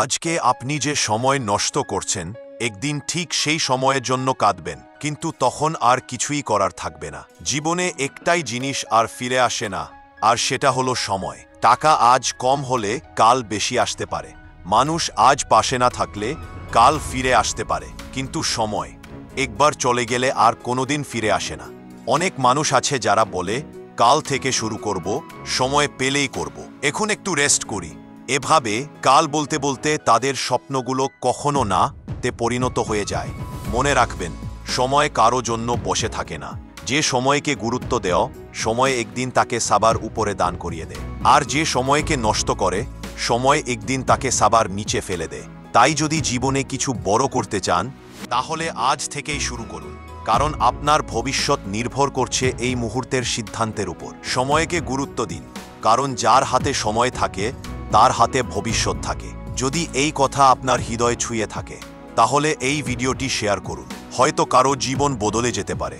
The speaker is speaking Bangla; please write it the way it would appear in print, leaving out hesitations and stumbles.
আজকে আপনি যে সময় নষ্ট করছেন একদিন ঠিক সেই সময়ের জন্য কাঁদবেন, কিন্তু তখন আর কিছুই করার থাকবে না। জীবনে একটাই জিনিস আর ফিরে আসে না, আর সেটা হলো সময়। টাকা আজ কম হলে কাল বেশি আসতে পারে, মানুষ আজ পাশে না থাকলে কাল ফিরে আসতে পারে, কিন্তু সময় একবার চলে গেলে আর কোনোদিন ফিরে আসে না। অনেক মানুষ আছে যারা বলে কাল থেকে শুরু করব, সময় পেলেই করব, এখন একটু রেস্ট করি। এভাবে কাল বলতে বলতে তাদের স্বপ্নগুলো কখনো না তে পরিণত হয়ে যায়। মনে রাখবেন, সময় কারো জন্য বসে থাকে না। যে সময়কে গুরুত্ব দেও, সময় একদিন তাকে সাবার উপরে দান করিয়ে দেয়, আর যে সময়কে নষ্ট করে, সময় একদিন তাকে সাবার নিচে ফেলে দেয়। তাই যদি জীবনে কিছু বড় করতে চান, তাহলে আজ থেকেই শুরু করুন, কারণ আপনার ভবিষ্যৎ নির্ভর করছে এই মুহূর্তের সিদ্ধান্তের উপর। সময়কে গুরুত্ব দিন, কারণ যার হাতে সময় থাকে তার হাতে ভবিষ্যৎ থাকে। যদি এই কথা আপনার হৃদয়ে ছুঁয়ে থাকে, তাহলে এই ভিডিওটি শেয়ার করুন, হয়তো কারো জীবন বদলে যেতে পারে।